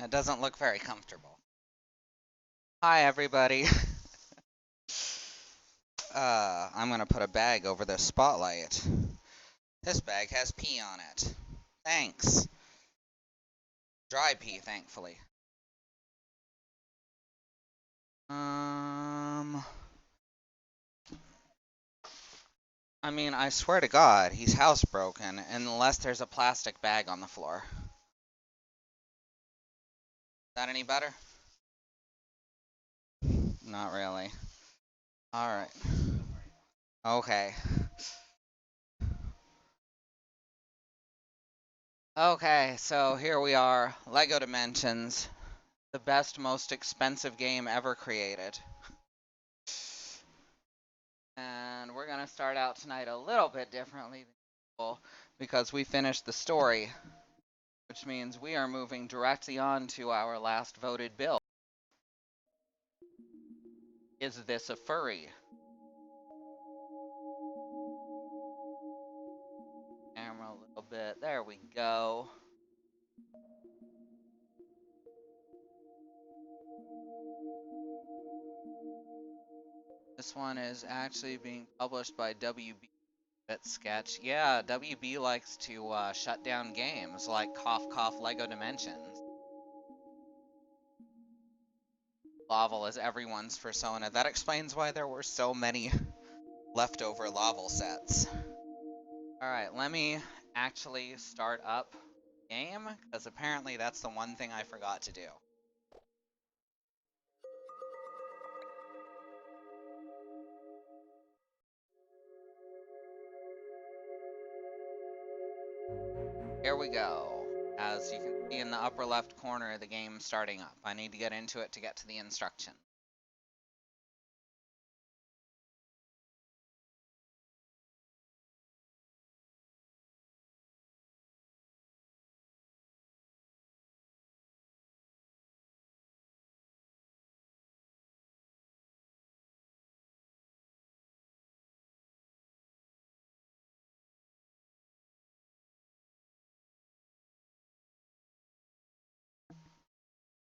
It doesn't look very comfortable. Hi, everybody. I'm gonna put a bag over the spotlight. This bag has pee on it. Thanks. Dry pee, thankfully. I mean, I swear to God, he's housebroken unless there's a plastic bag on the floor. Is that any better? Not really. Alright. Okay. Okay, so here we are. LEGO Dimensions. The best, most expensive game ever created. And we're gonna start out tonight a little bit differently than usual because we finished the story, which means we are moving directly on to our last voted build. Is this a furry? Camera a little bit. There we go. This one is actually being published by WB Sketch. Yeah, WB likes to shut down games like Cough Cough LEGO Dimensions. Laval is everyone's persona. That explains why there were so many leftover Laval sets. Alright, let me actually start up game, because apparently that's the one thing I forgot to do. Here we go. As you can see in the upper left corner, the game's starting up. I need to get into it to get to the instruction.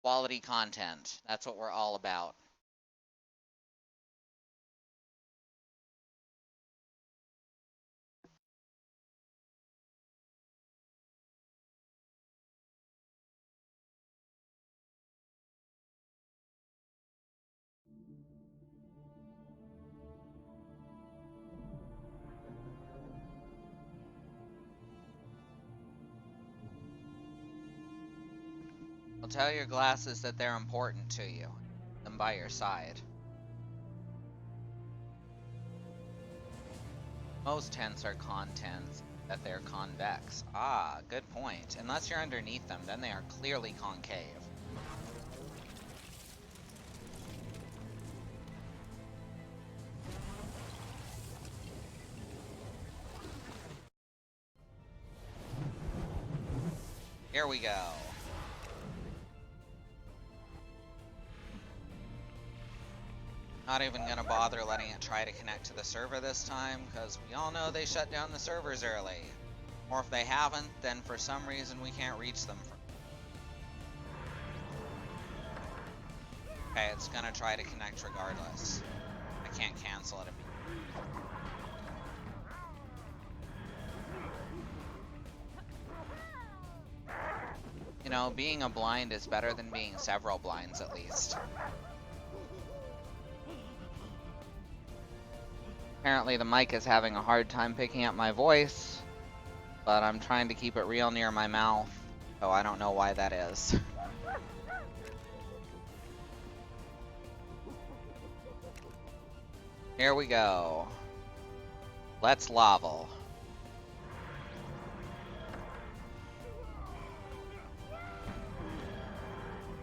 Quality content. That's what we're all about. Well, tell your glasses that they're important to you. Keep them by your side. Most tents are contents that they're convex. Ah, good point. Unless you're underneath them, then they are clearly concave. Here we go. Not even gonna bother letting it try to connect to the server this time, because we all know they shut down the servers early. Or if they haven't, then for some reason we can't reach them. Okay, it's gonna try to connect regardless. I can't cancel it immediately. You know, being a blind is better than being several blinds at least. Apparently the mic is having a hard time picking up my voice, but I'm trying to keep it real near my mouth, so I don't know why that is. Here we go. Let's Laval.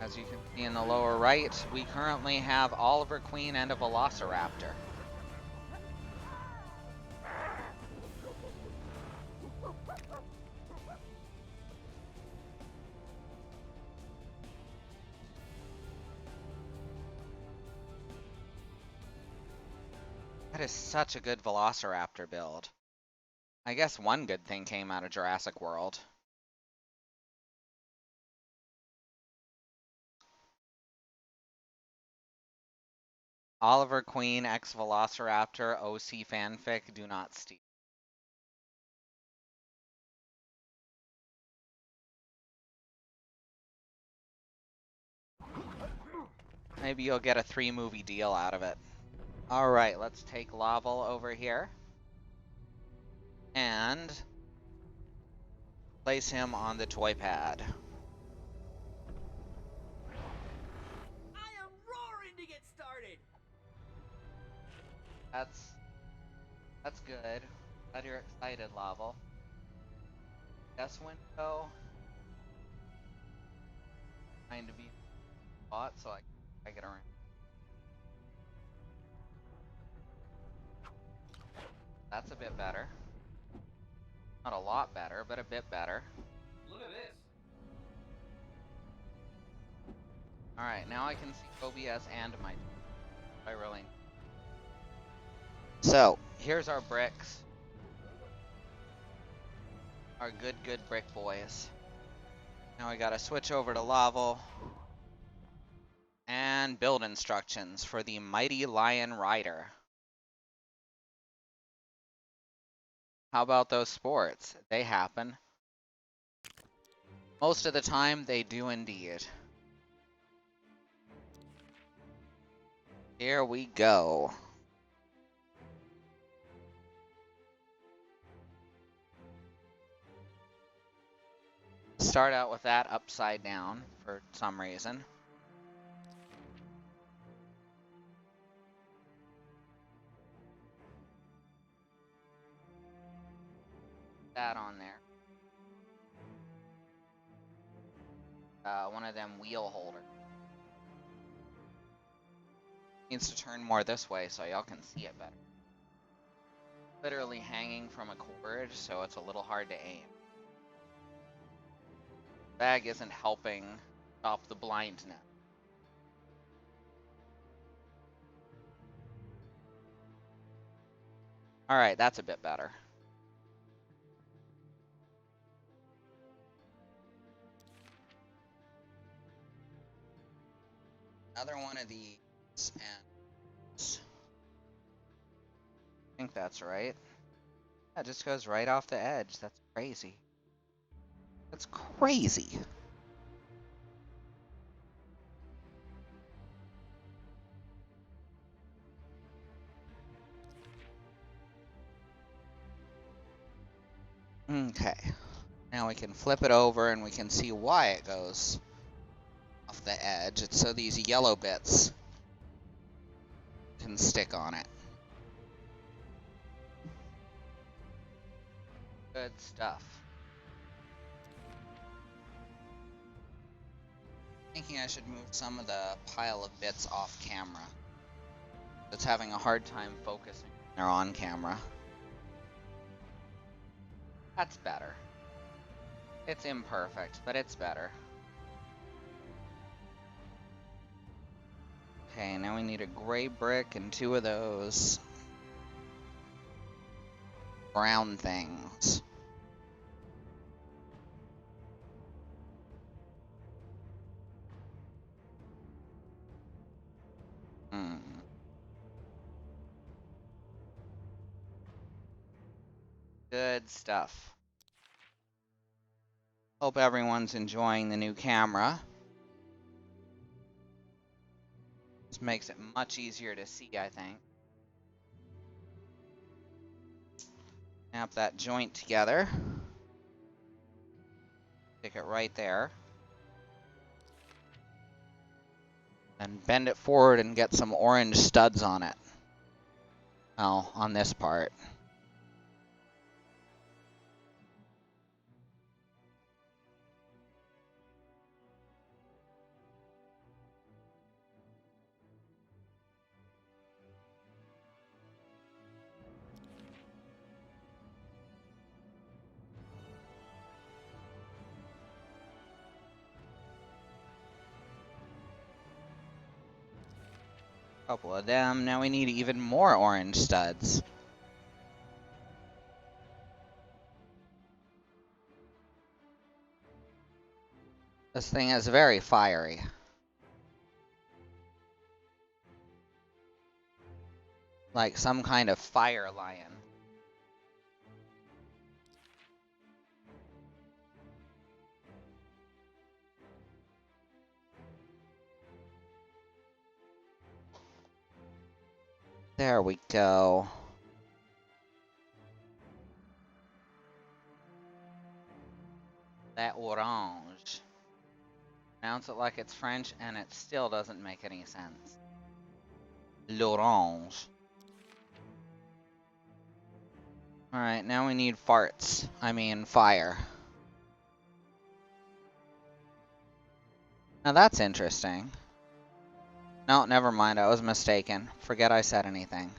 As you can see in the lower right, we currently have Oliver Queen and a Velociraptor. That is such a good Velociraptor build. I guess one good thing came out of Jurassic World. Oliver Queen, X Velociraptor, OC fanfic, do not steal. Maybe you'll get a 3-movie deal out of it. Alright, let's take Laval over here. And place him on the toy pad. I am roaring to get started. That's good. Glad you're excited, Laval. Guess window. Trying to be bought so I get around. That's a bit better. Not a lot better, but a bit better. Look at this. Alright, now I can see OBS and my... I really... So, here's our bricks. Our good brick boys. Now we gotta switch over to Laval. And build instructions for the Mighty Lion Rider. How about those sports? They happen. Most of the time, they do indeed. Here we go. Start out with that upside down for some reason. That on there. One of them wheel holders. Needs to turn more this way so y'all can see it better. Literally hanging from a cord, so it's a little hard to aim. Bag isn't helping stop the blindness. Alright, that's a bit better. Another one of these, and I think that's right. Yeah, it just goes right off the edge. That's crazy. That's crazy. Okay. Now we can flip it over and we can see why it goes off the edge. It's so these yellow bits can stick on it. Good stuff. Thinking I should move some of the pile of bits off camera. It's having a hard time focusing. They're on camera. That's better. It's imperfect, but it's better. Okay, now we need a gray brick and 2 of those brown things. Good stuff. Hope everyone's enjoying the new camera. This makes it much easier to see, I think. Snap that joint together. Stick it right there. And bend it forward and get some orange studs on it. Well, on this part. Couple of them. Now we need even more orange studs. This thing is very fiery. like some kind of fire lion. There we go. That orange. Pronounce it like it's French, and it still doesn't make any sense. L'orange. Alright, now we need farts. I mean, fire. Now that's interesting. No, never mind, I was mistaken. Forget I said anything.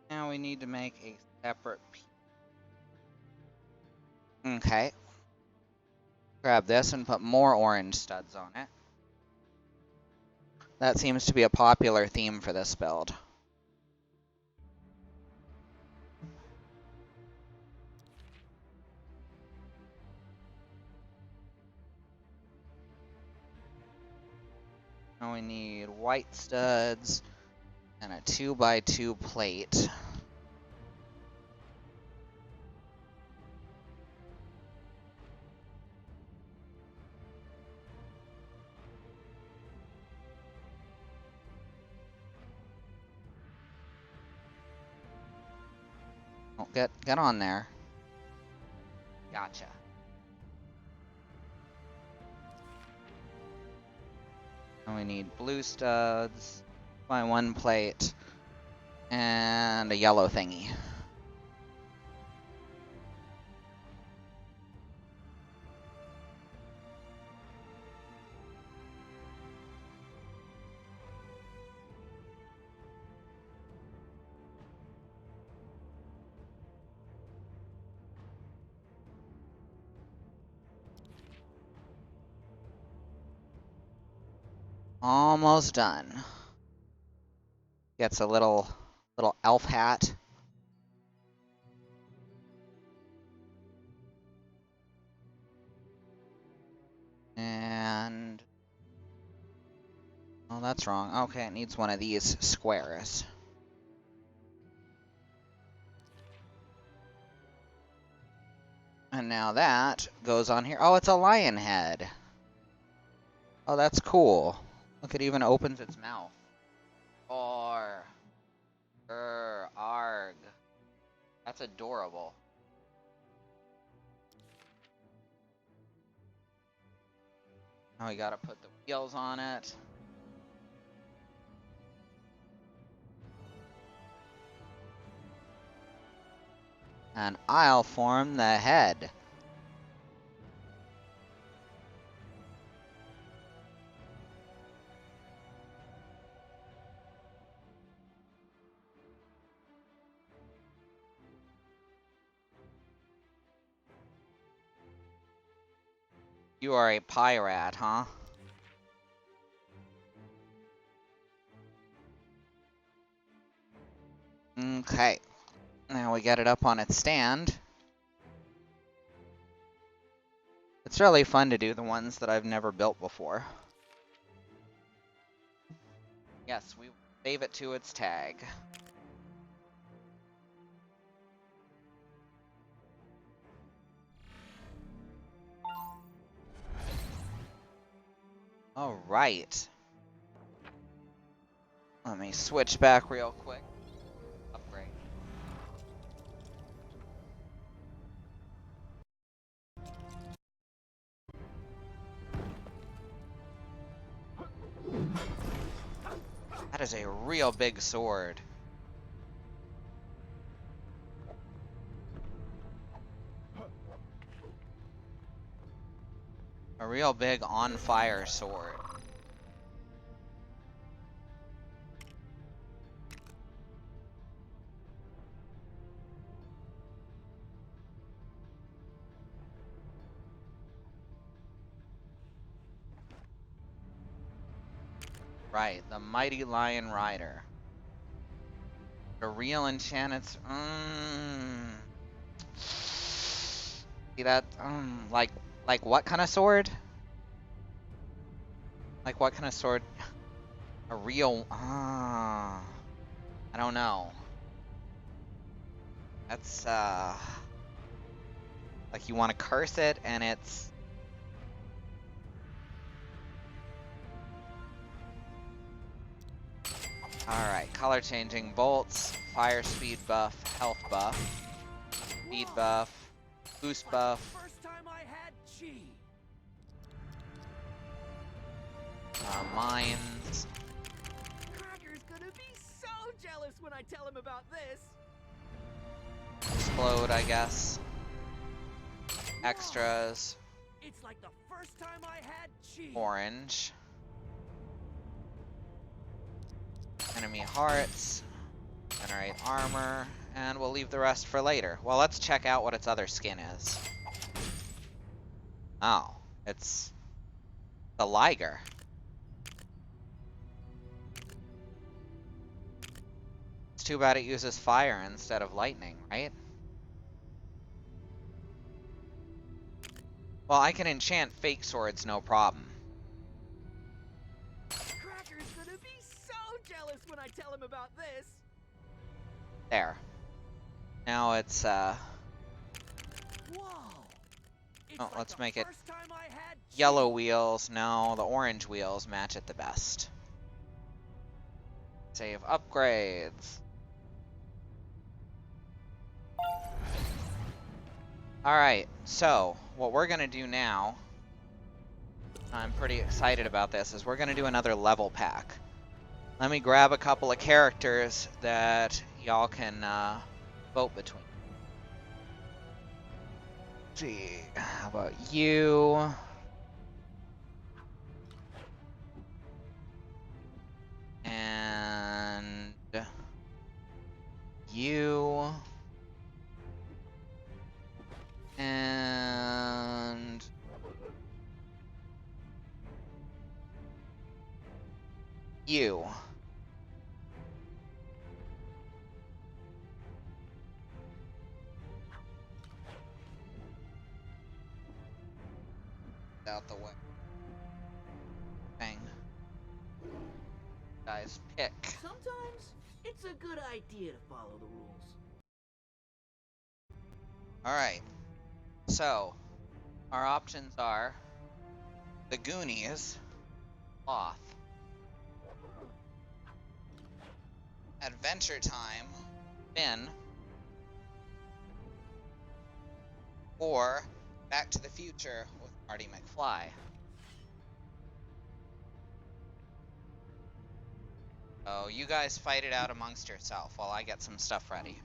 Now we need to make a separate piece. Okay. Grab this and put more orange studs on it. That seems to be a popular theme for this build. Now we need white studs and a 2x2 plate. Oh, get on there. Gotcha. And we need blue studs by 1 plate and a yellow thingy. Almost done. Gets a little elf hat. And oh, that's wrong. Okay, it needs one of these squares. And now that goes on here. Oh, it's a lion head. Oh, that's cool. Look, it even opens its mouth. Or, arg. That's adorable. Now we gotta put the wheels on it. And I'll form the head. You are a pirate, huh? Okay. Now we get it up on its stand. It's really fun to do the ones that I've never built before. Yes, we save it to its tag. All right. Let me switch back real quick. Upgrade. That is a real big sword. A real big on-fire sword. Right, the Mighty Lion Rider. A real enchanted. See that? Like what kind of sword? Like what kind of sword? A real. I don't know. That's like you want to curse it, and it's. Alright, color changing bolts, fire speed buff, health buff, speed buff, boost buff. First time I had chi. Mines. Cracker's gonna be so jealous when I tell him about this. Explode, I guess. Extras. It's like the first time I had chi. Orange. Enemy hearts. Generate armor. And we'll leave the rest for later. Well, let's check out what its other skin is. Oh, it's the Liger. It's too bad it uses fire instead of lightning, right? Well, I can enchant fake swords, no problem. Cracker's gonna be so jealous when I tell him about this. There. Now it's, Whoa. It's oh, like let's the make it first time I had chi. yellow wheels. No, the orange wheels match it the best. Save upgrades. Alright, so what we're going to do now, I'm pretty excited about this, is we're going to do another level pack. Let me grab a couple of characters that y'all can vote between. Let's see, how about you? And you. And you. Out the way. Bang. Guys, pick. Sometimes it's a good idea to follow the rules. Alright. So, our options are the Goonies, Sloth, Adventure Time, Finn, or Back to the Future with Marty McFly. So you guys fight it out amongst yourself while I get some stuff ready.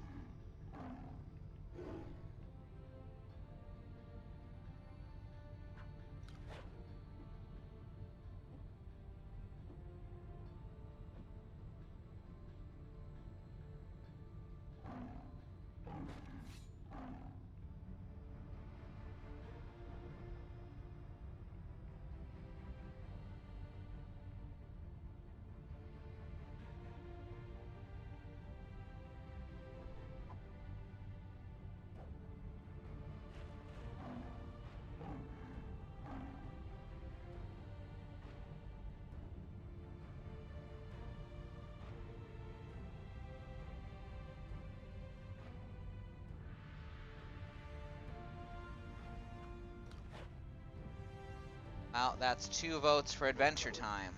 Well, that's 2 votes for Adventure Time.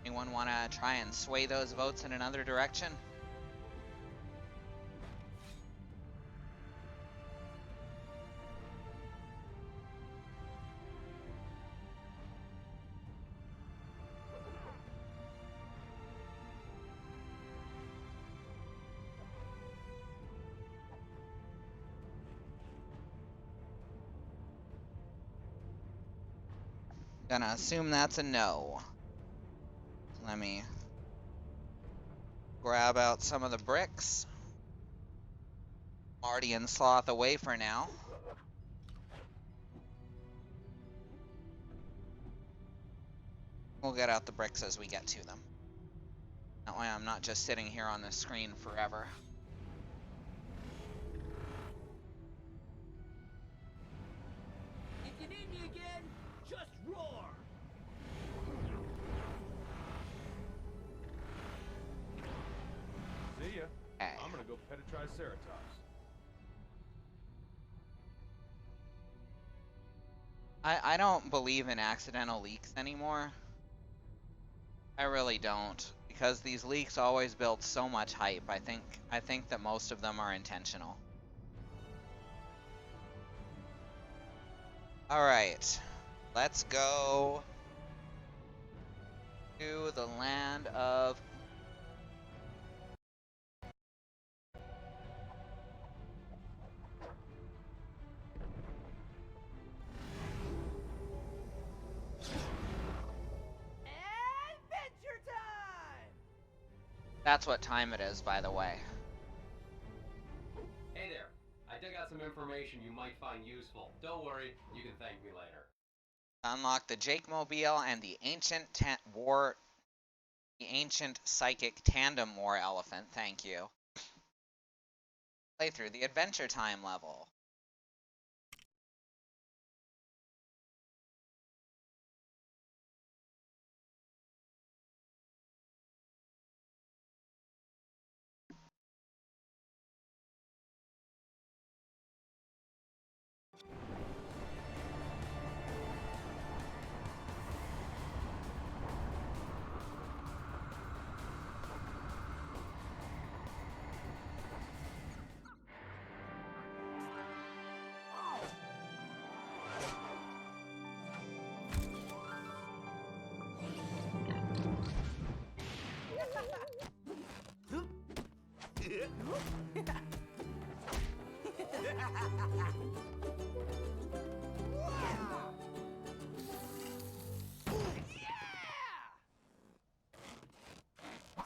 Anyone want to try and sway those votes in another direction? Gonna assume that's a no. Let me grab out some of the bricks. Marty and Sloth away for now. We'll get out the bricks as we get to them. That way I'm not just sitting here on the screen forever. Triceratops. I don't believe in accidental leaks anymore. I really don't, because these leaks always build so much hype. I think that most of them are intentional. All right, let's go to the land of. Adventure time! That's what time it is, by the way. Hey there. I dug out some information you might find useful. Don't worry, you can thank me later. Unlock the Jake Mobile and the ancient psychic tandem war elephant. Thank you. Play through the Adventure Time level.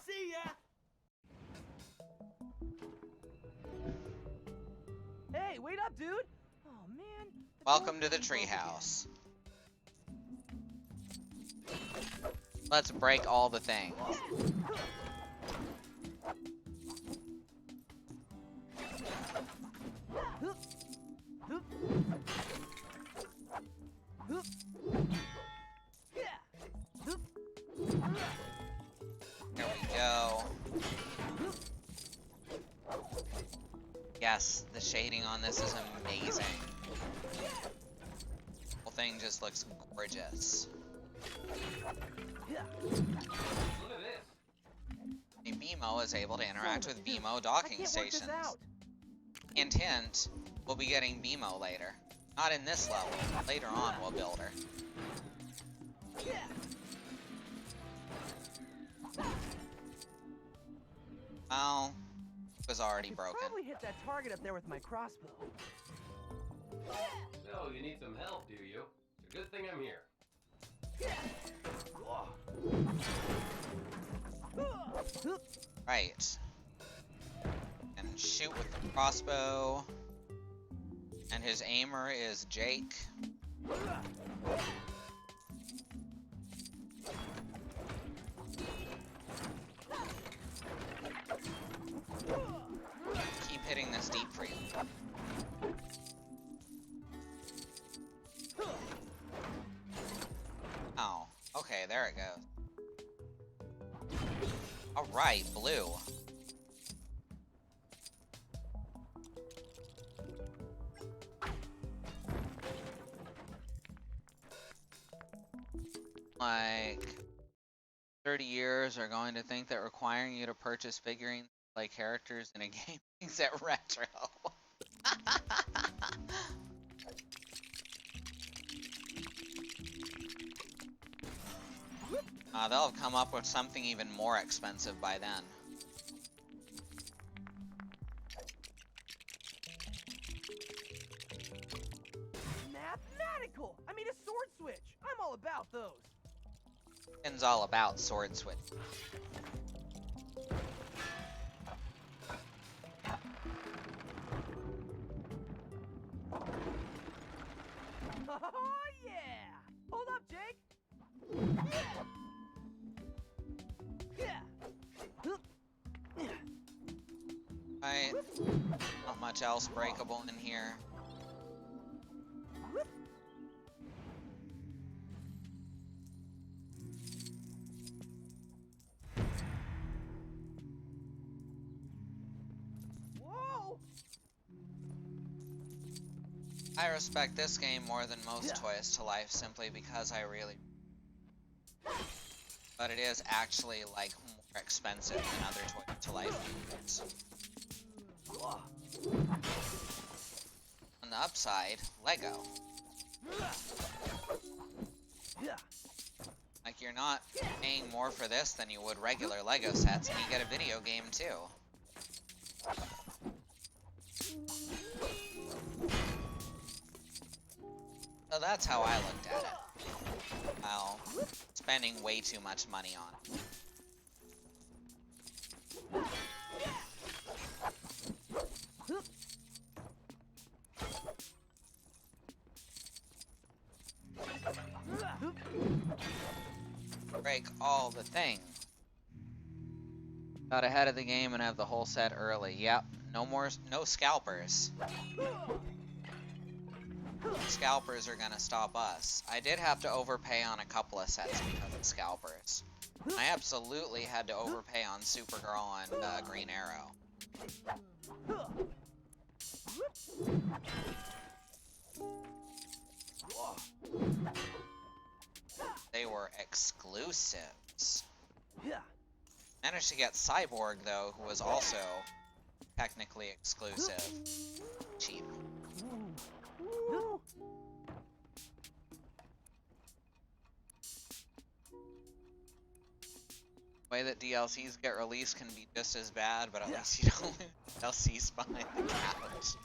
See ya! Hey, wait up, dude! Oh man. Welcome to the treehouse. Let's break all the things. There we go. Yes, the shading on this is amazing. The whole thing just looks gorgeous. Look at this. The BMO is able to interact with BMO docking stations. Hint, hint, we'll be getting BMO later. Not in this level. Later on, we'll build her. Well, it was already broken. Probably hit that target up there with my crossbow. So, you need some help, do you? It's a good thing I'm here. Right. And shoot with the crossbow. And his aimer is Jake. Keep hitting this deep freeze. Oh, okay, there it goes. Alright, blue. Like 30 years are going to think that requiring you to purchase figurines like characters in a game makes it retro. They'll have come up with something even more expensive by then. Mathematical! I mean, a sword switch! I'm all about those! It's all about sword switch. Oh yeah! Hold up, Jake! Right. Not much else breakable in here. Whoa! I respect this game more than most Toys to Life simply because I really... But it is actually, like, more expensive than other Toys to Life games. On the upside, Lego. Like, you're not paying more for this than you would regular Lego sets, and you get a video game, too. So that's how I looked at it. While spending way too much money on it. Break all the things. Got ahead of the game and have the whole set early. Yep, no scalpers. Scalpers are gonna stop us. I did have to overpay on a couple of sets because of scalpers. I absolutely had to overpay on Supergirl and Green Arrow. They were exclusives. Managed to get Cyborg, though, who was also technically exclusive. Cheap. The way that DLCs get released can be just as bad, but at least you don't lose DLCs behind the couch.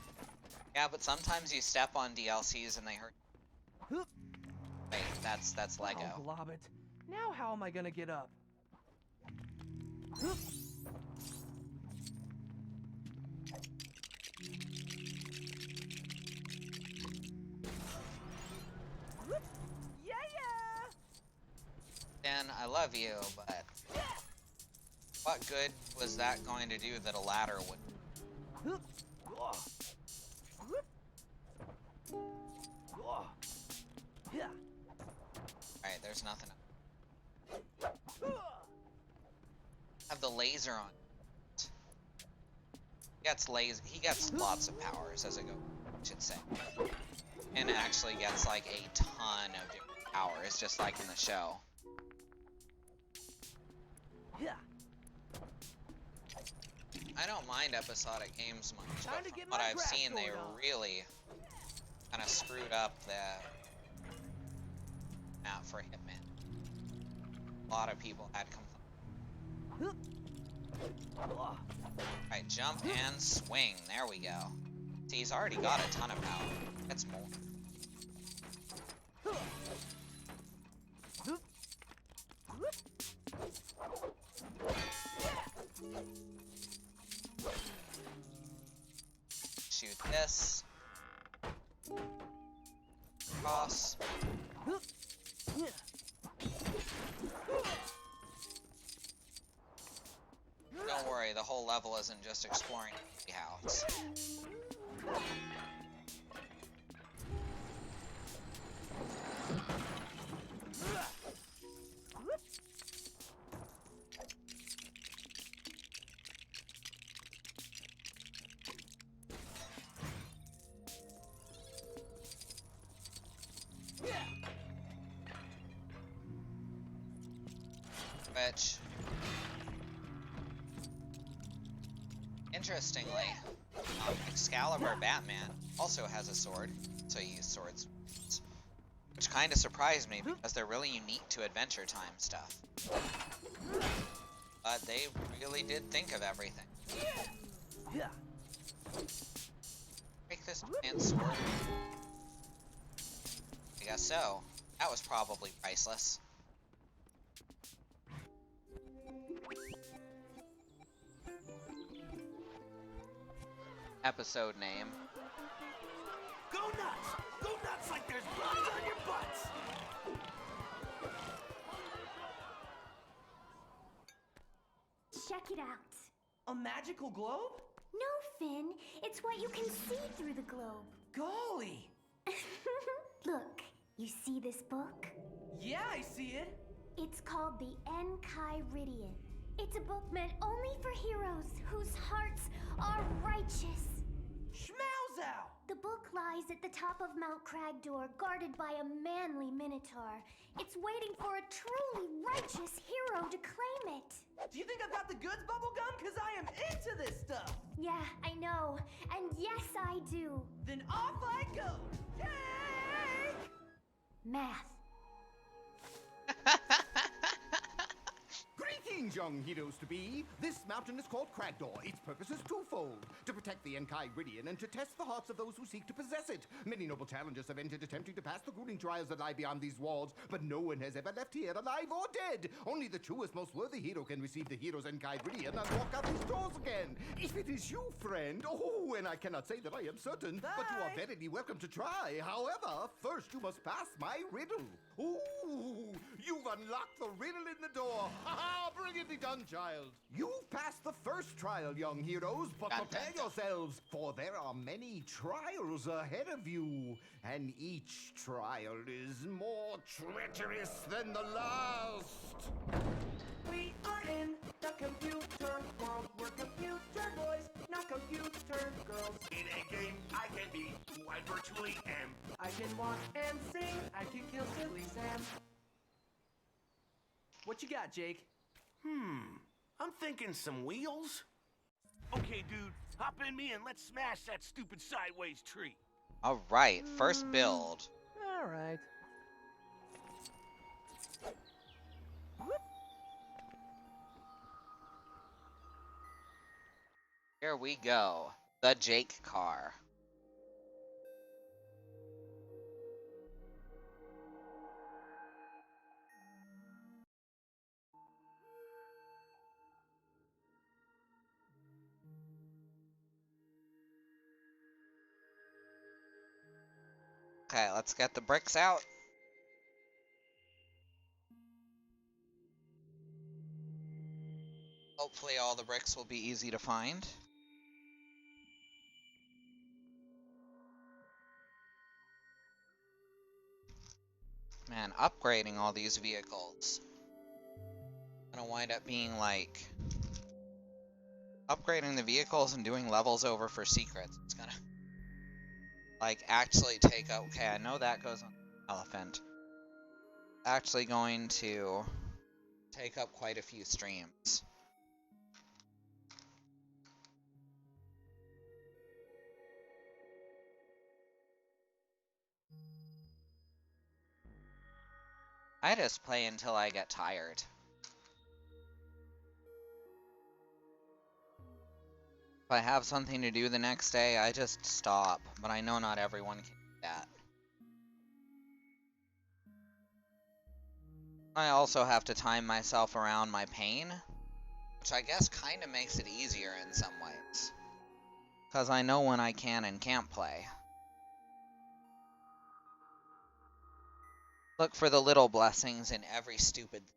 Yeah, but sometimes you step on DLCs and they hurt. Wait, that's Lego. Oh, glob it. Now how am I gonna get up? Dan, I love you, but what good was that going to do that a ladder would? Alright, there's nothing. Have the laser on. He gets lots of powers as a go, I should say. And actually gets like a ton of different powers, just like in the show. I don't mind episodic games much, but from what I've seen, they really kind of screwed up the map for Hitman. A lot of people had complaints. Alright, jump and swing. There we go. See, he's already got a ton of power. That's more. Shoot this. Cross. Don't worry, the whole level isn't just exploring the house. Which, interestingly, Excalibur Batman also has a sword, so you use swords. Which kind of surprised me because they're really unique to Adventure Time stuff. But they really did think of everything. Break this man's sword. I guess so. That was probably priceless. Episode name. Go nuts! Go nuts like there's blood on your butts! Check it out. A magical globe? No, Finn. It's what you can see through the globe. Golly! Look, you see this book? Yeah, I see it. It's called the Enchiridion. It's a book meant only for heroes whose hearts are righteous. Schmauzow! The book lies at the top of Mount Cragdor, guarded by a manly minotaur. It's waiting for a truly righteous hero to claim it. Do you think I've got the goods, Bubblegum? Because I am into this stuff. Yeah, I know. And yes, I do. Then off I go. Take! Math. Greetings, young heroes-to-be. This mountain is called Cragdor. Its purpose is twofold: to protect the Enchiridion and to test the hearts of those who seek to possess it. Many noble challengers have entered attempting to pass the grueling trials that lie beyond these walls, but no one has ever left here alive or dead. Only the truest, most worthy hero can receive the hero's Enchiridion and walk out these doors again. If it is you, friend, oh, and I cannot say that I am certain, but you are verily welcome to try. However, first you must pass my riddle. Ooh, you've unlocked the riddle in the door. Ha-ha, brilliantly done, child. You've passed the first trial, young heroes, but prepare yourselves, for there are many trials ahead of you, and each trial is more treacherous than the last. We are in the computer world. We're computer boys, not computer girls. In a game, I can be who I virtually am. I can walk and sing. I can kill Silly Sam. What you got, Jake? I'm thinking some wheels. Okay, dude, hop in me and let's smash that stupid sideways tree. Alright, first build. All right. Here we go. The Jake car. Okay, let's get the bricks out. Hopefully all the bricks will be easy to find. Man, upgrading all these vehicles. Gonna wind up being like upgrading the vehicles and doing levels over for secrets. It's gonna like actually take up, okay, I know that goes on the elephant. Actually going to take up quite a few streams. I just play until I get tired. If I have something to do the next day, I just stop, but I know not everyone can do that. I also have to time myself around my pain, which I guess kind of makes it easier in some ways. Because I know when I can and can't play. Look for the little blessings in every stupid thing.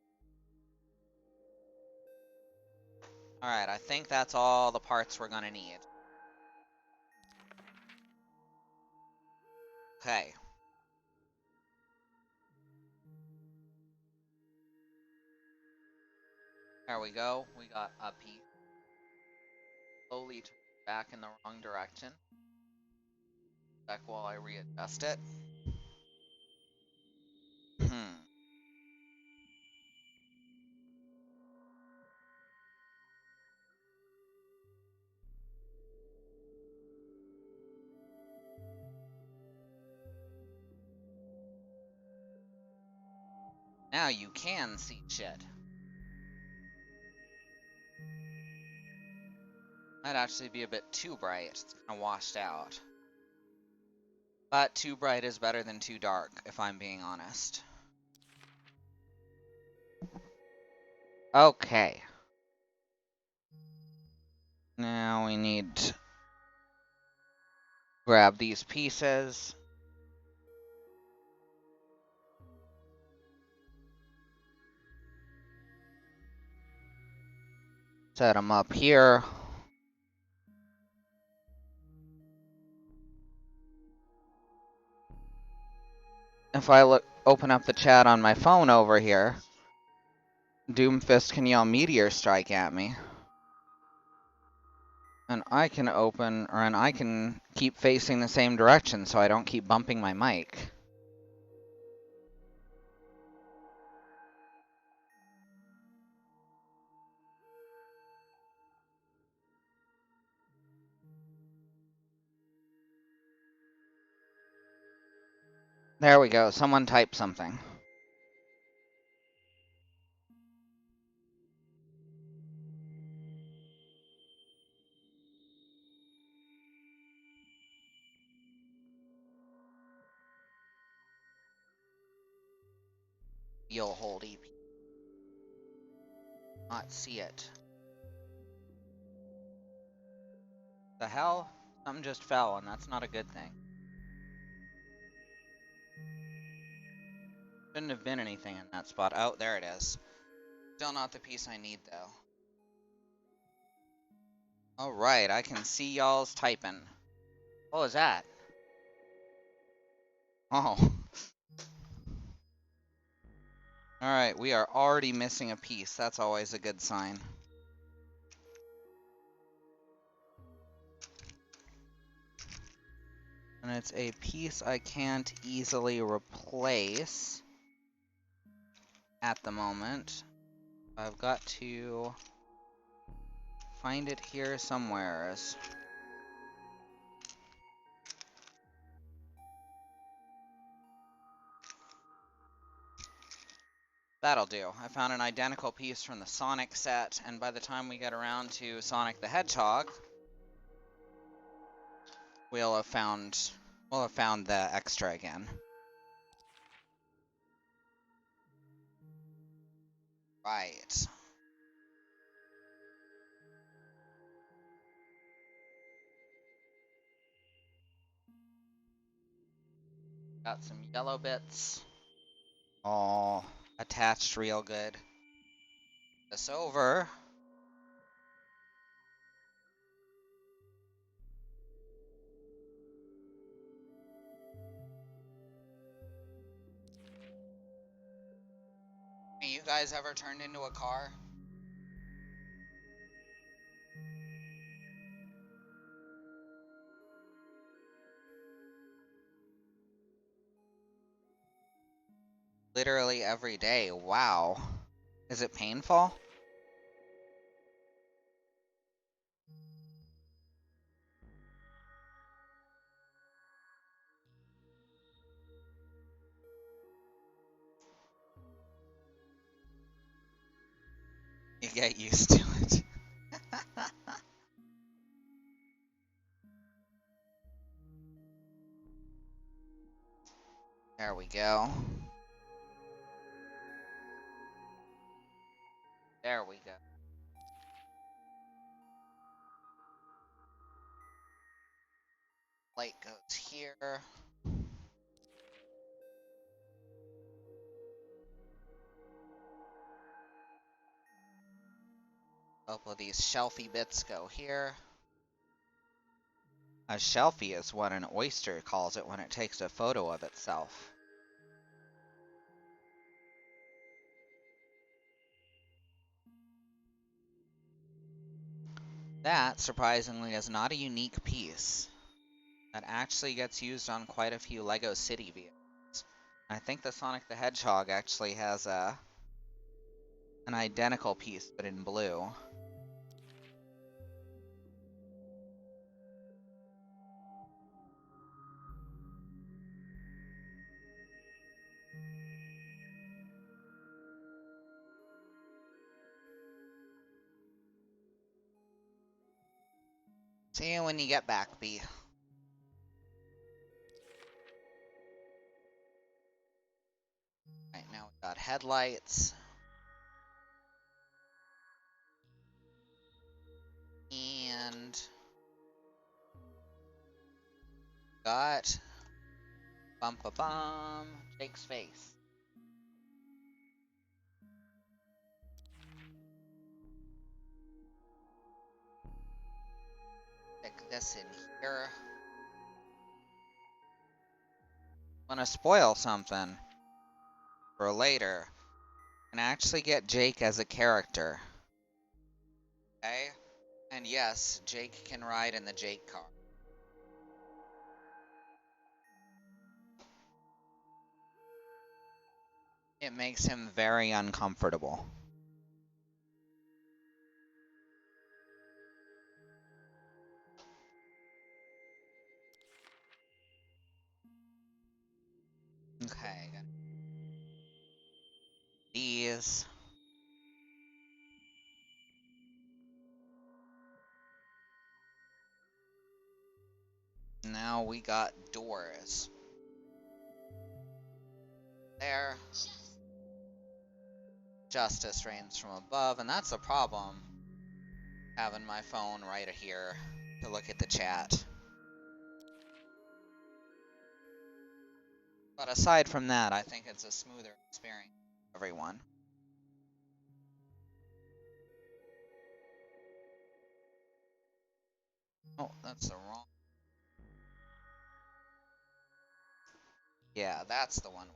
Alright, I think that's all the parts we're gonna need. Okay. There we go. We got a piece. Slowly turn back in the wrong direction. Back while I readjust it. Now you can see shit. Might actually be a bit too bright. It's kind of washed out. But too bright is better than too dark, if I'm being honest. Okay. Now we need to grab these pieces. Set them up here. If I open up the chat on my phone over here, Doomfist can yell meteor strike at me. And I can open, and I can keep facing the same direction so I don't keep bumping my mic. There we go. Someone type something. You'll hold EP. Not see it. The hell? Something just fell, and that's not a good thing. Shouldn't have been anything in that spot. Oh, there it is. Still not the piece I need, though. Alright, I can see y'all's typing. What was that? Oh. Alright, we are already missing a piece. That's always a good sign. And it's a piece I can't easily replace at the moment. I've got to find it here somewhere. That'll do. I found an identical piece from the Sonic set, and by the time we get around to Sonic the Hedgehog, we'll have found the extra again. Right. Got some yellow bits. All attached real good. This over. You guys ever turned into a car? Literally every day. Wow. Is it painful? You get used to it. There we go. There we go. Light goes here. A couple of these shelfie bits go here. A shelfie is what an oyster calls it when it takes a photo of itself. That, surprisingly, is not a unique piece. That actually gets used on quite a few LEGO City vehicles. I think the Sonic the Hedgehog actually has an identical piece, but in blue. See you when you get back, B. Right, now we've got headlights. And got bum Jake's face. Stick this in here. I'm gonna spoil something for later and actually get Jake as a character. Okay? And yes, Jake can ride in the Jake car. It makes him very uncomfortable. Okay. These. Now we got doors. There. Justice reigns from above, and that's a problem. Having my phone right here to look at the chat. But aside from that, I think it's a smoother experience for everyone. Oh, that's the wrong. Yeah, that's the one.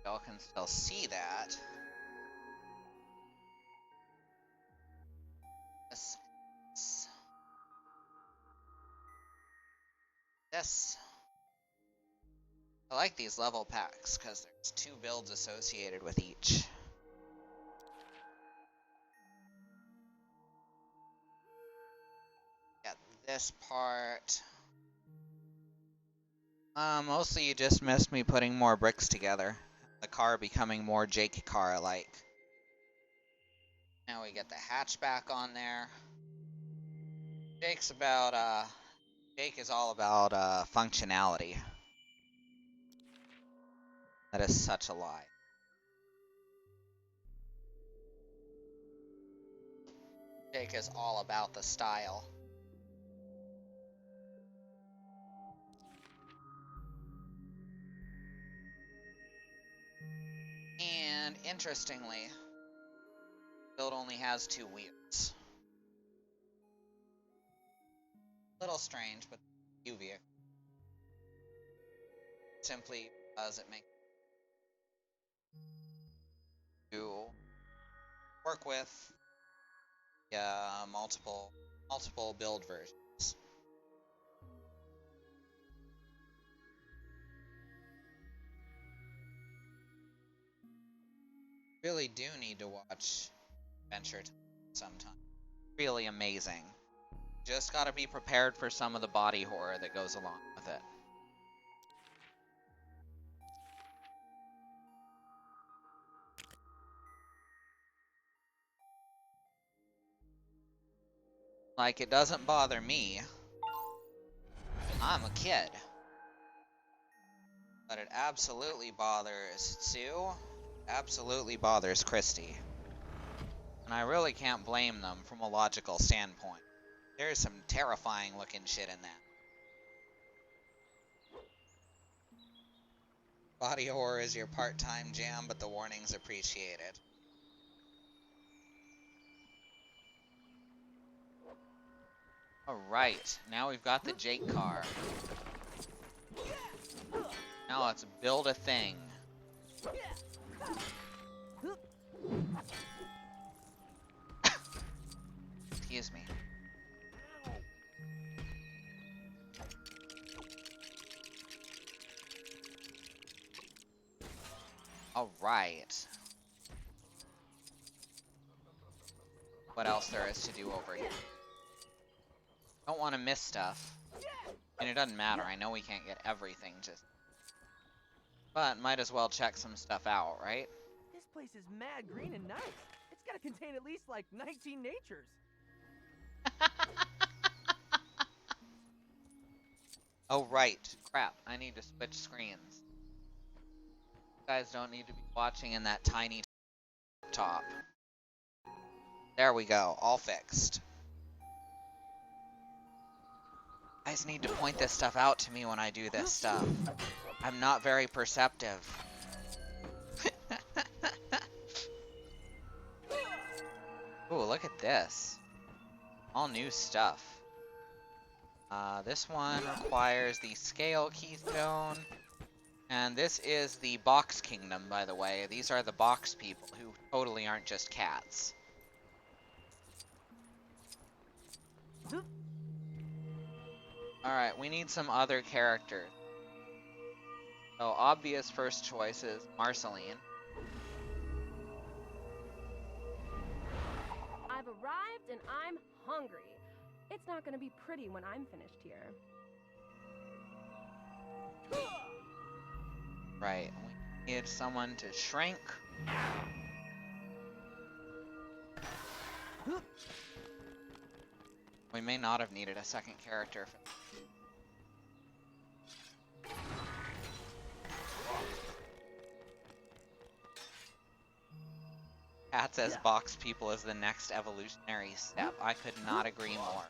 Y'all can still see that. This. I like these level packs because there's 2 builds associated with each. Got this part. Mostly you just missed me putting more bricks together. The car becoming more Jake car-like. Now we get the hatchback on there. Jake is all about, functionality. That is such a lie. Jake is all about the style. And interestingly, build only has 2 wheels. Little strange, but UV. Simply because it makes you work with multiple build versions. Really do need to watch Adventure Time sometime. Really amazing. Just gotta be prepared for some of the body horror that goes along with it. Like, it doesn't bother me. I'm a kid. But it absolutely bothers Sue. Absolutely bothers Christy. And I really can't blame them from a logical standpoint. There's some terrifying looking shit in that. Body horror is your part-time jam, but the warning's appreciated. Alright, now we've got the Jake car. Now let's build a thing. Excuse me. Alright. What else there is to do over here? Don't want to miss stuff. And it doesn't matter, I know we can't get everything just... But might as well check some stuff out, right? This place is mad green and nice. It's gotta contain at least like 19 natures. Oh right, crap, I need to switch screens. You guys don't need to be watching in that tiny top. There we go, all fixed. You guys need to point this stuff out to me when I do this stuff. I'm not very perceptive. Ooh, look at this. All new stuff. This one requires the scale keystone. And this is the Box Kingdom, by the way. These are the box people who totally aren't just cats. Alright, we need some other characters. So, obvious first choice is Marceline. I've arrived and I'm hungry. It's not gonna be pretty when I'm finished here. Right, we need someone to shrink. We may not have needed a second character. Cats as box people is the next evolutionary step. I could not agree more.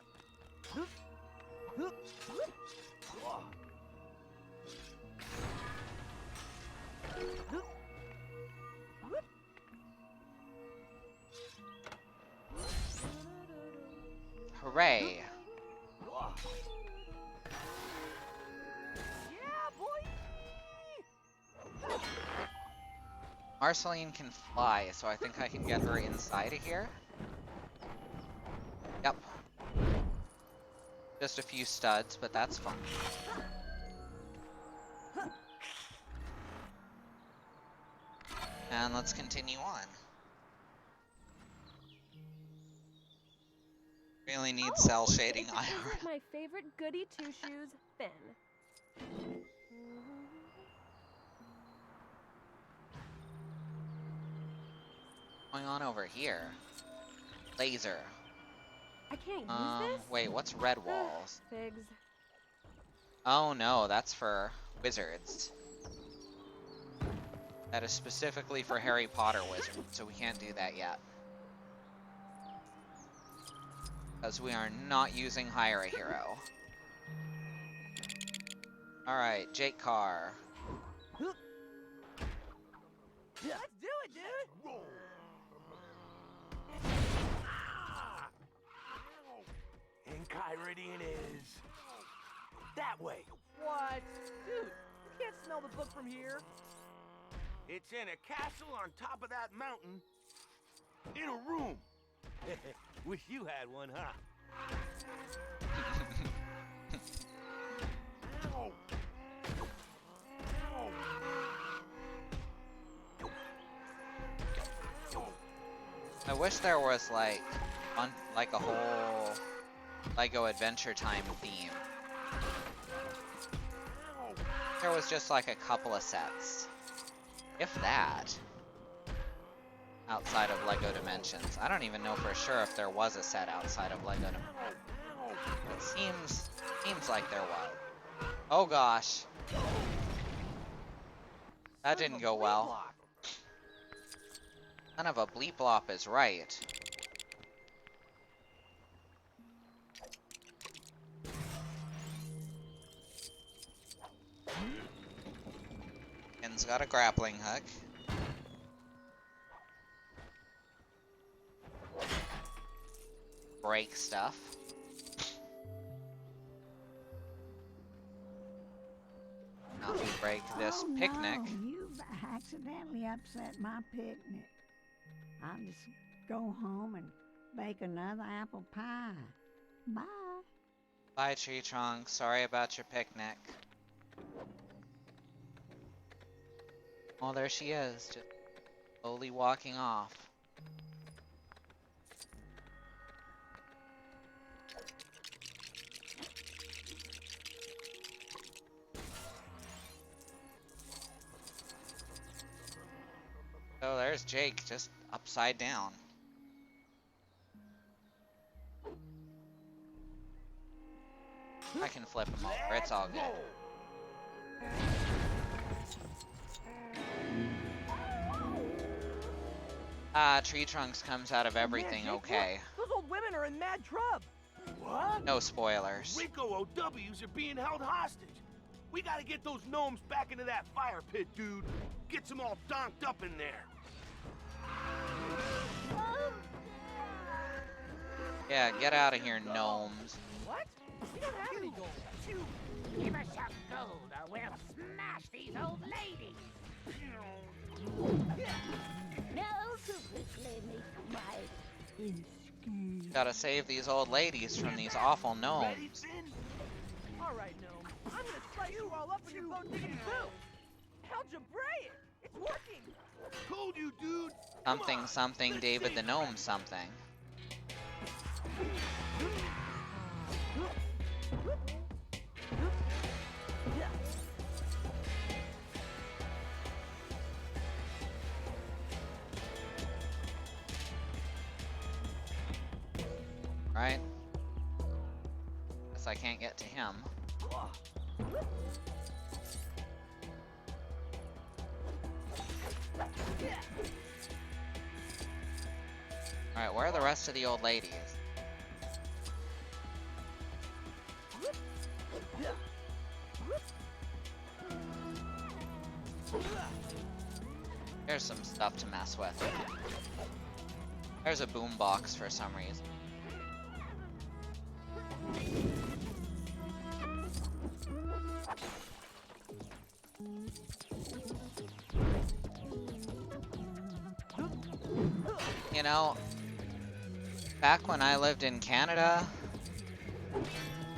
Hooray! Marceline can fly, so I think I can get her inside of here. Yep. Just a few studs, but that's fun. And let's continue on. Really need cell shading It's IRL. like my favorite goody two-shoes, Finn. What's going on over here? Laser. I can't use this? Wait, what's red walls? Figs. Oh no, that's for wizards. That is specifically for Harry Potter wizards, so we can't do that yet. Because we are not using Hire a Hero. Alright, Jake Carr. Let's do it, dude! Enchiridion is that way. What? Dude, you can't smell the book from here. It's in a castle on top of that mountain. In a room. Wish you had one, huh? Ow. Ow. I wish there was like a whole Lego Adventure Time theme. There was just like a couple of sets. If that. Outside of LEGO Dimensions. I don't even know for sure if there was a set outside of LEGO Dimensions. It seems like there was. Oh gosh. That didn't go well. Son of a bleep blop is right. Ken's got a grappling hook. Break stuff. Now we break this picnic. No, you've accidentally upset my picnic. I'll just go home and bake another apple pie. Bye. Bye, Tree Trunk. Sorry about your picnic. Oh, there she is, just slowly walking off. Oh, there's Jake, just upside down. I can flip him over, it's all good. Tree Trunks comes out of everything okay. Those old women are in mad trouble. What? No spoilers. Rico OWs are being held hostage. We gotta get those gnomes back into that fire pit, dude. Gets them all donked up in there. Yeah, get out of here, gnomes. What? We don't have any gold. Give us some gold or we'll smash these old ladies. No, so quickly make my Gotta save these old ladies from these awful gnomes. Alright, gnome. I'm gonna slice you all up in your bone digging boo. Algebraic! It's working! Told you, dude. Come Something, on, something, let's David save the gnome something. Right? Guess I can't get to him. Alright, where are the rest of the old ladies? There's some stuff to mess with. There's a boombox for some reason. You know, back when I lived in Canada,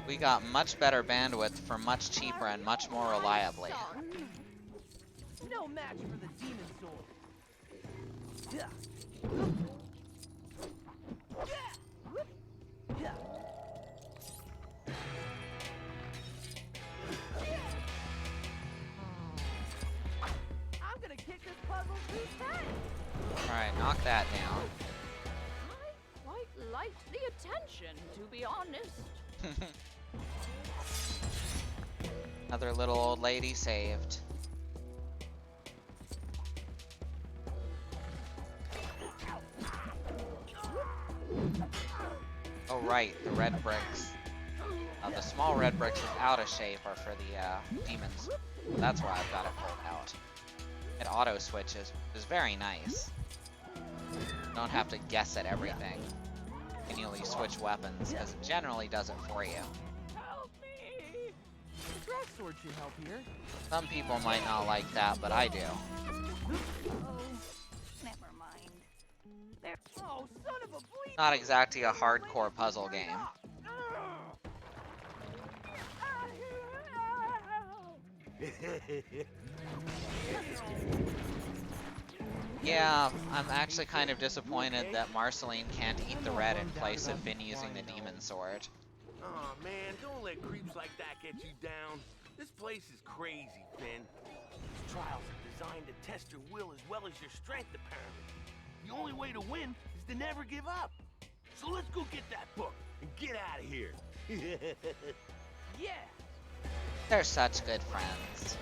we got much better bandwidth for much cheaper and much more reliably. No match for the demon sword. I'm gonna kick this puzzle through head. Alright, knock that down. I quite liked the attention, to be honest. Another little old lady saved. Oh right, the red bricks. The small red bricks without a shape are for the demons. That's why I've got it pulled out. It auto switches, which is very nice. You don't have to guess at everything. Continually switch weapons, because it generally does it for you. Help me! The grass sword should help here. Some people might not like that, but I do. Never mind. Oh, son of a bleep! Not exactly a hardcore puzzle game. Yeah, I'm actually kind of disappointed that Marceline can't eat the red in place of Finn using the demon sword. Oh man, don't let creeps like that get you down. This place is crazy, Finn. These trials are designed to test your will as well as your strength, apparently. The only way to win is to never give up. So let's go get that book and get out of here. Yeah! They're such good friends.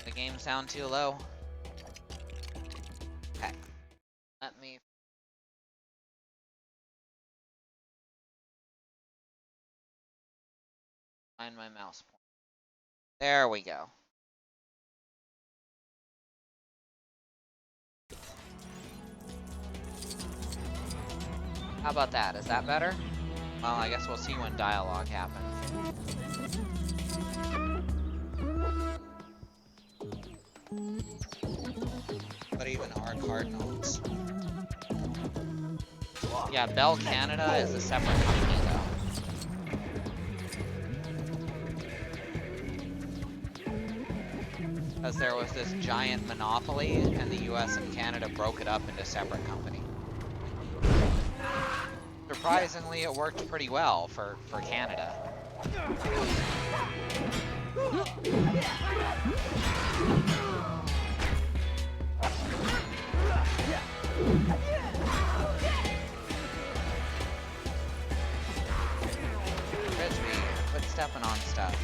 The game sound too low? Okay. Let me... find my mouse point. There we go. How about that? Is that better? Well, I guess we'll see when dialogue happens. But even our Cardinals. Yeah, Bell Canada is a separate company, though. Because there was this giant monopoly, and the US and Canada broke it up into separate companies. Surprisingly, it worked pretty well for Canada. Frisbee, quit stepping on stuff.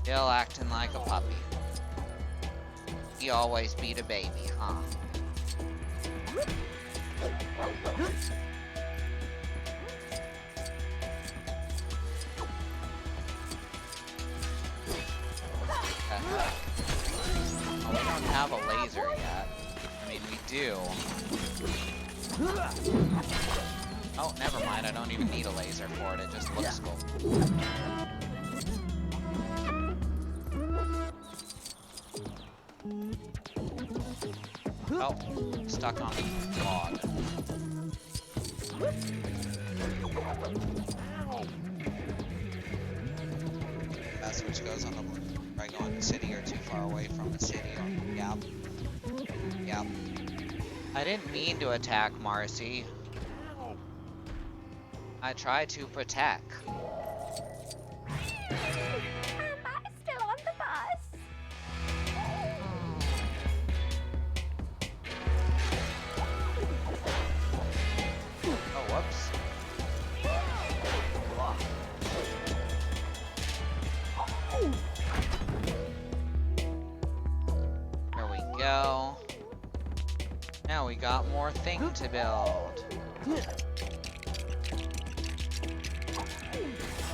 Still acting like a puppy. He always beat a baby, huh? do... Oh, never mind. I don't even need a laser for it. It just looks cool. Oh, stuck on the log. That switch goes on the right going to the city or too far away from the city. Yep. Yep. I didn't mean to attack Marcy. I tried to protect. I'm still on the bus. Oh, whoops. There we go. Now we got more thing to build.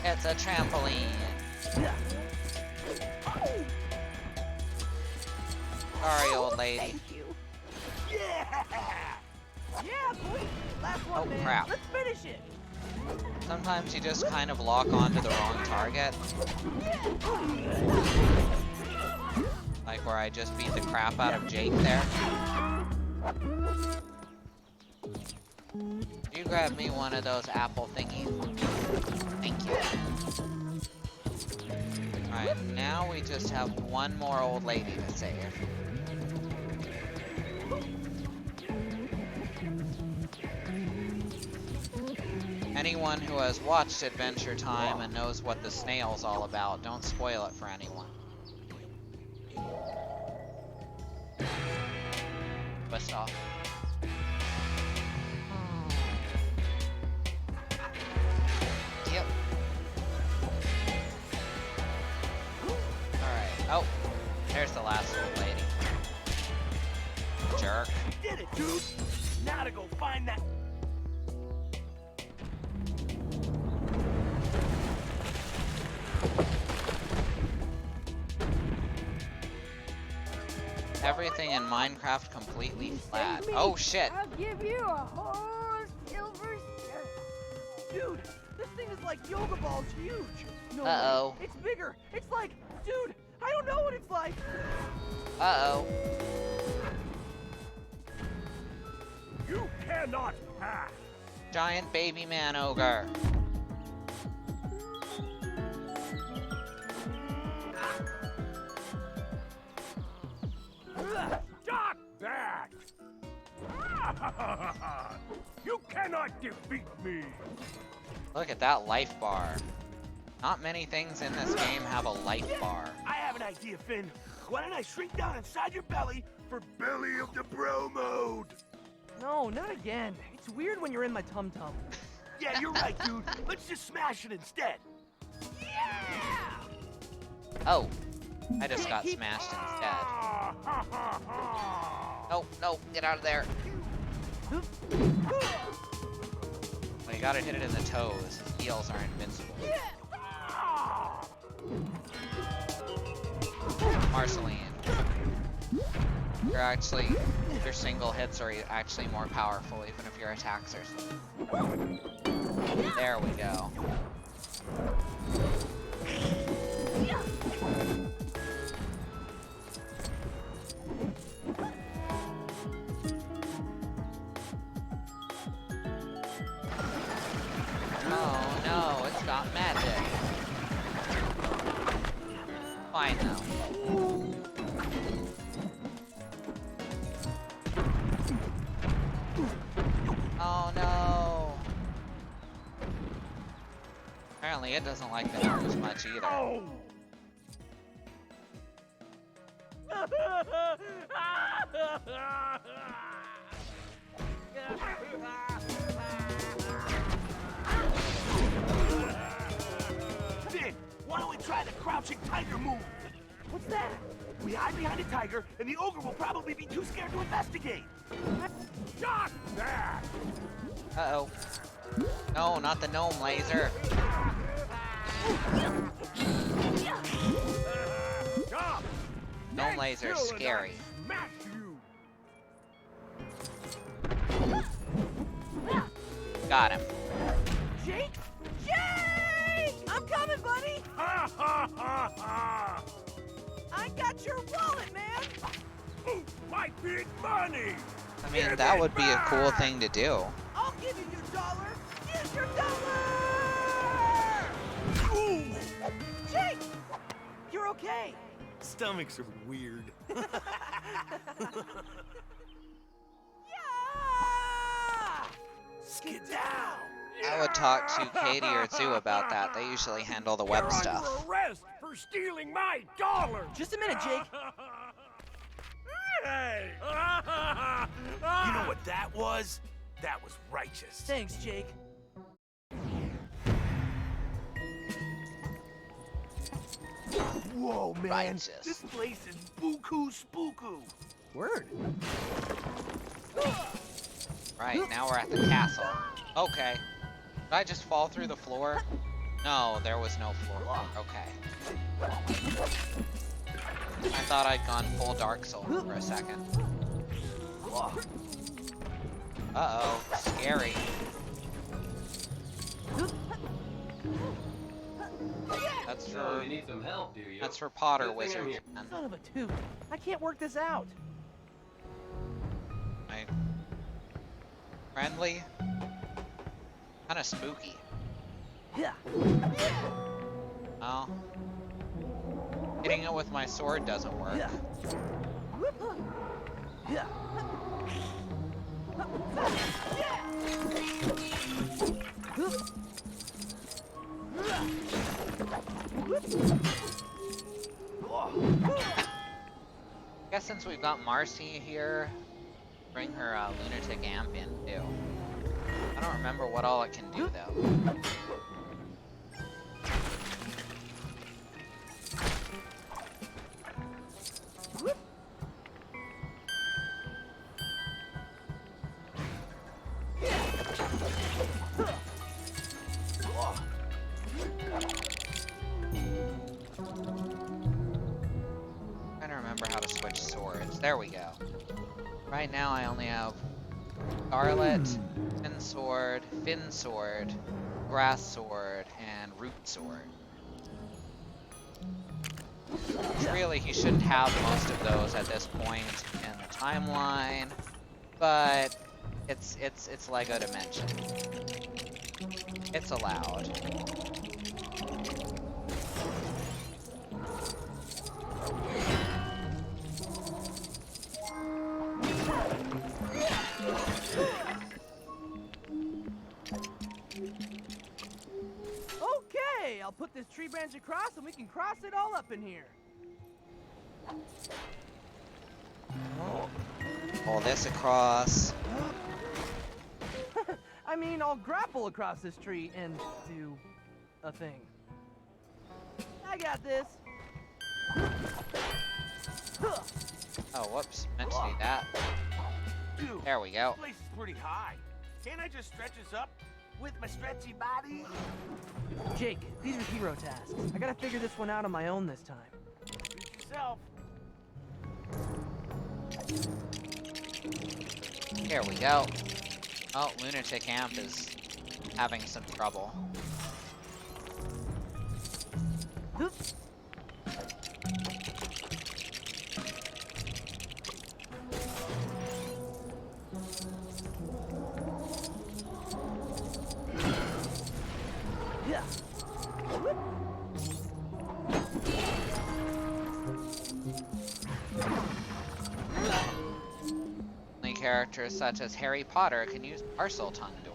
It's a trampoline. Sorry, old lady. Thank you. Yeah, boy. Last one, Oh, man. crap. Let's finish it. Sometimes you just kind of lock onto the wrong target. Like where I just beat the crap out of Jake there. You grab me one of those apple thingies. Thank you. Alright, now we just have one more old lady to save. Anyone who has watched Adventure Time and knows what the snail's all about, don't spoil it for anyone. Twist off. Yep. Alright. Oh, there's the last old lady. Jerk. Did it, dude. Now to go find that. Everything in Minecraft completely flat. Oh shit. I'll give you a whole silver shirt. Dude, this thing is like yoga balls huge. No Uh-oh. way. It's bigger. It's like, dude, I don't know what it's like. Uh-oh. You cannot pass. Giant baby man ogre. Stop that! You cannot defeat me. Look at that life bar. Not many things in this game have a life bar. I have an idea, Finn. Why don't I shrink down inside your belly for Belly of the Bro mode? No, not again. It's weird when you're in my tum-tum. Yeah, you're right, dude. Let's just smash it instead. Yeah! Oh, I just got smashed instead. No, no, get out of there. Well, you gotta hit it in the toes. His heels are invincible. Marceline. Your single hits are actually more powerful, even if your attacks are slow. There we go. Oh no, it's got magic. Fine though. Oh no! Apparently it doesn't like the gnomes much either. Oh! Finn, why don't we try the crouching tiger move? What's that? We hide behind a tiger, and the ogre will probably be too scared to investigate. Stop that! Uh-oh. No, not the gnome laser. Stop! Gnome laser is scary. Smash you! Got him. Jake? Jake! I'm coming, buddy! Ha ha ha ha! I got your wallet, man! Ooh, my big money! I mean, that would be a cool thing to do. I'll give you your dollar! Here's your dollar! Ooh! Jake! You're okay! Stomachs are weird. Yeah! Skedaddle! I would talk to Katie or Zoo about that. They usually handle the web You're stuff. under arrest for stealing my dollar! Just a minute, Jake. Hey! You know what that was? That was righteous. Thanks, Jake. Whoa, man. Righteous. This place is buku spooku. Word. Right, now we're at the castle. Okay. Did I just fall through the floor? No, there was no floor. Okay. I thought I'd gone full Dark Souls for a second. Uh-oh, scary. That's So for you need some help, do you? that's for Potter Good thing I'm Wizard. here. Man. Son of a toot. I can't work this out. I... Friendly? Kinda spooky. Yeah. Oh. Hitting it with my sword doesn't work. Yeah. Yeah. I guess since we've got Marcy here, bring her Lunatic Amp in too. I don't remember what all it can do though. Trying to remember how to switch swords. There we go. Right now I only have Scarlet, Fin Sword, Grass Sword, and Root Sword. Which really, he shouldn't have most of those at this point in the timeline, but it's LEGO Dimension. It's allowed. Okay, I'll put this tree branch across and we can cross it all up in here. Pull this across. I mean, I'll grapple across this tree and do a thing. I got this. Oh, whoops. Meant to do that. Dude, There we go. this place is pretty high. Can't I just stretch this up with my stretchy body? Jake, these are hero tasks. I gotta figure this one out on my own this time. Suit yourself. Here we go. Oh, Lunatic Amp is having some trouble. Yeah. Only characters such as Harry Potter can use Parcel Tongue Door.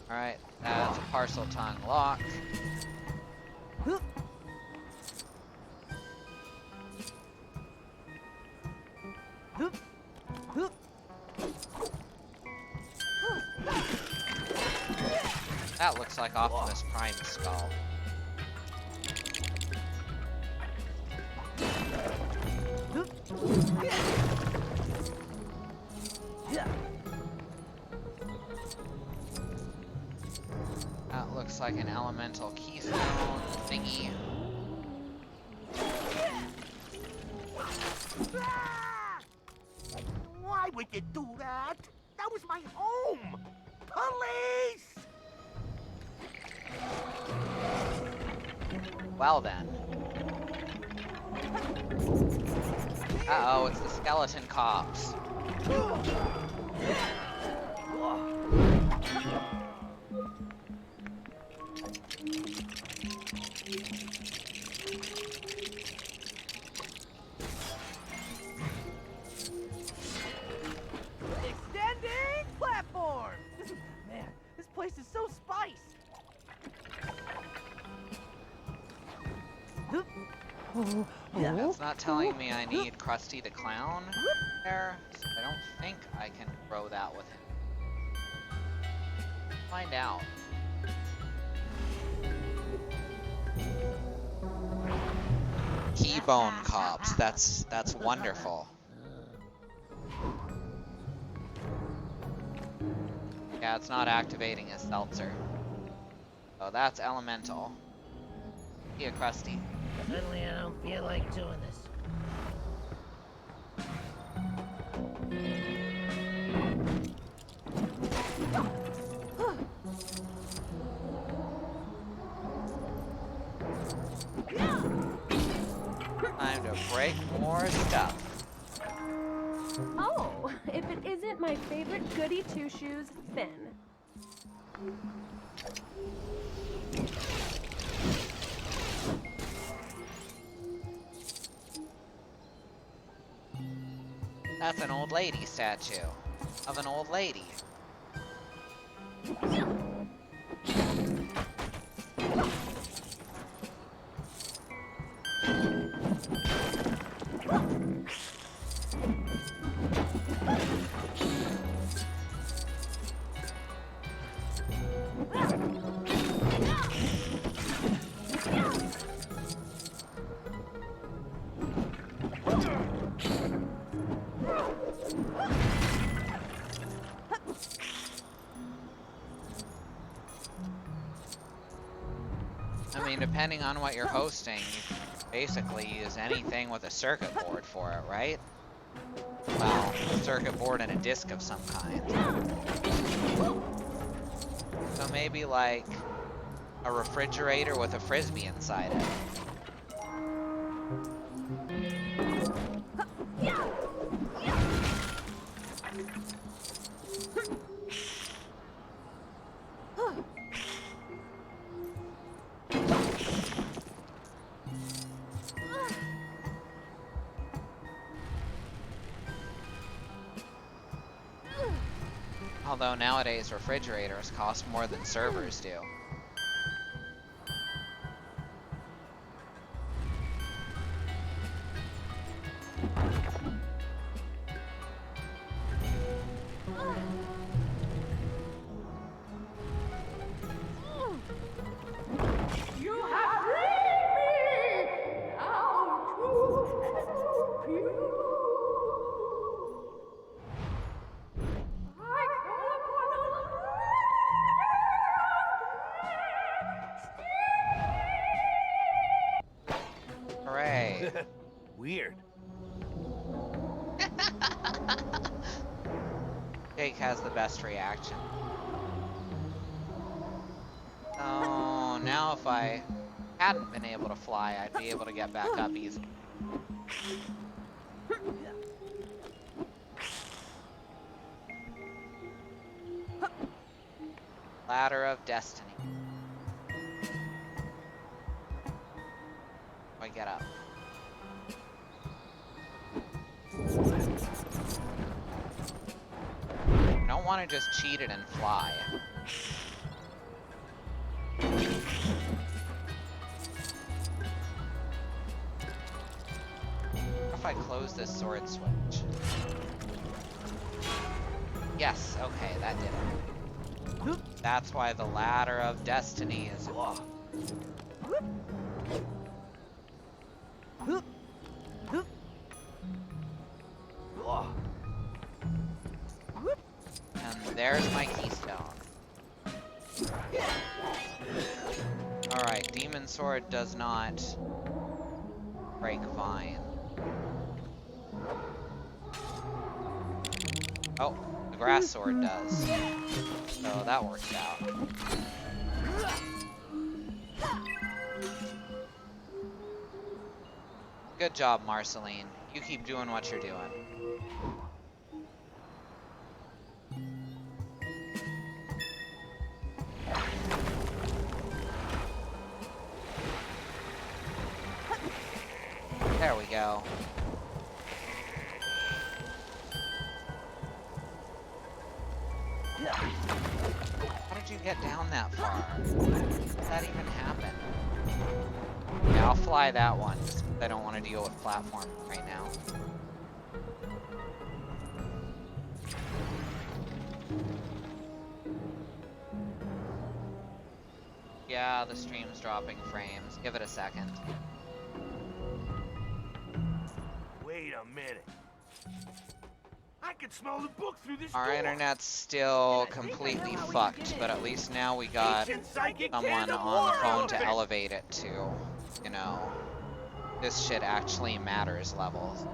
Alright, that's a Parcel Tongue lock. That looks like Optimus Prime's skull. Yeah. That looks like an elemental keystone thingy. Wow. Why would you do that? That was my home! Police! Well then. Uh-oh, it's the skeleton cops. Extending platform! Man, this place is so spiced! Yeah, it's not telling me I need Krusty the Clown there, so I don't think I can grow that with him. Find out. Keybone cops, that's wonderful. Yeah, it's not activating his seltzer. Oh, that's elemental. See ya, Krusty. Suddenly I don't feel like doing this. Time to break more stuff. Oh, if it isn't my favorite goody two-shoes, Finn. That's an old lady statue of an old lady. I mean, depending on what you're hosting, you can basically use anything with a circuit board for it, right? Well, a circuit board and a disc of some kind. So maybe like a refrigerator with a frisbee inside it. Although nowadays refrigerators cost more than servers do. You have freed me! Now to you. I call upon a Hooray. Weird. Jake has the best reaction. So now if I hadn't been able to fly, I'd be able to get back up easy. Ladder of Destiny. I get up. I don't want to just cheat it and fly. What if I close this sword switch? Yes, okay, that did it. That's why the Ladder of Destiny is... And there's my keystone. Alright, Demon Sword does not break Vine. Oh, the grass sword does. So that works out. Good job, Marceline. You keep doing what you're doing. There we go. How did you get down that far? How did that even happen? Yeah, I'll fly that one, just 'cause I don't want to deal with platforming right now. Yeah, the stream's dropping frames. Give it a second. Wait a minute. I can smell the book through this Our door. internet's still completely fucked, but at least now we got Ancient psychic someone tandem on the war phone to elephant. elevate it to, you know, this shit actually matters levels.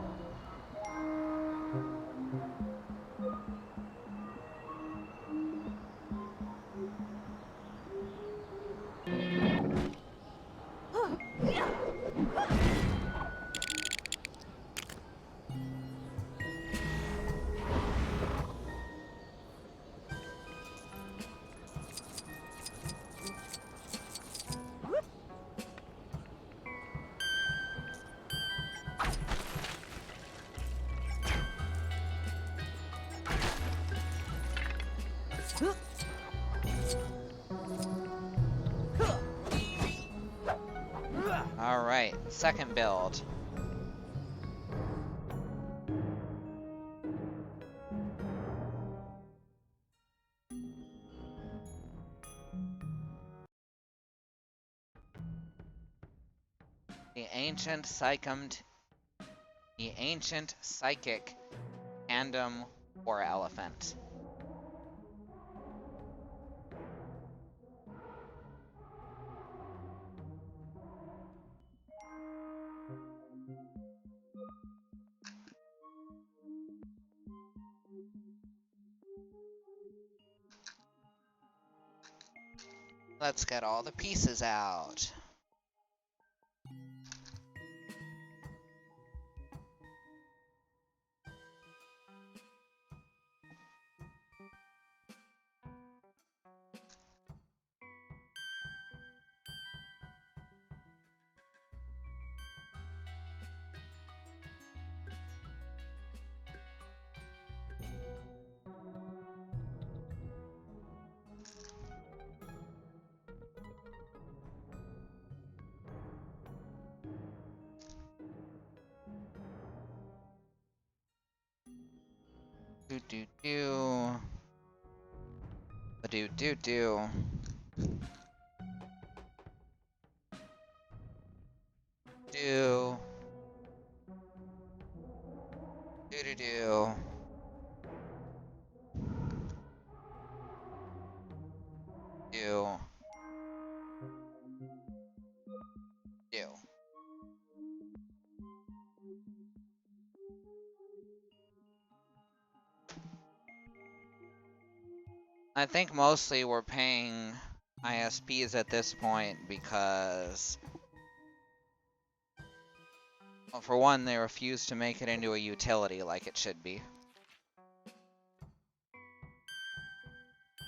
Alright, second build. The ancient psychic tandem war elephant. Let's get all the pieces out. Do do do. Do do do. Do. Do do do. Do. Do. I think mostly we're paying ISPs at this point because, well, for one, they refuse to make it into a utility like it should be.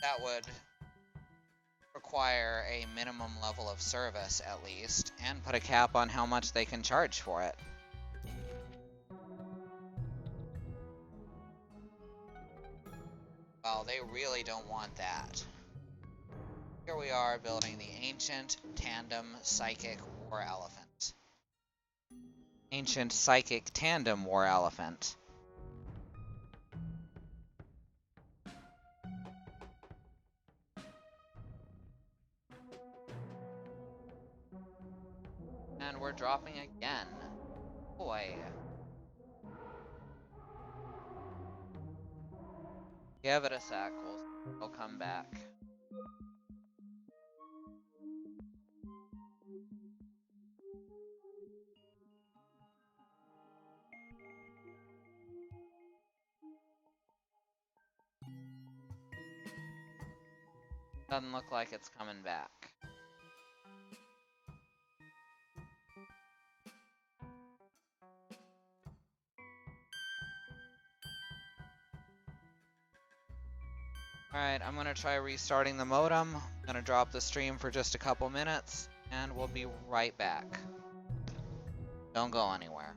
That would require a minimum level of service at least, and put a cap on how much they can charge for it. Well, they really don't want that. Here we are building the ancient tandem psychic war elephant. Ancient psychic tandem war elephant. And we're dropping again. Boy. Give it a sec, we'll come back. Doesn't look like it's coming back. Alright, I'm gonna try restarting the modem. I'm gonna drop the stream for just a couple minutes, and we'll be right back. Don't go anywhere.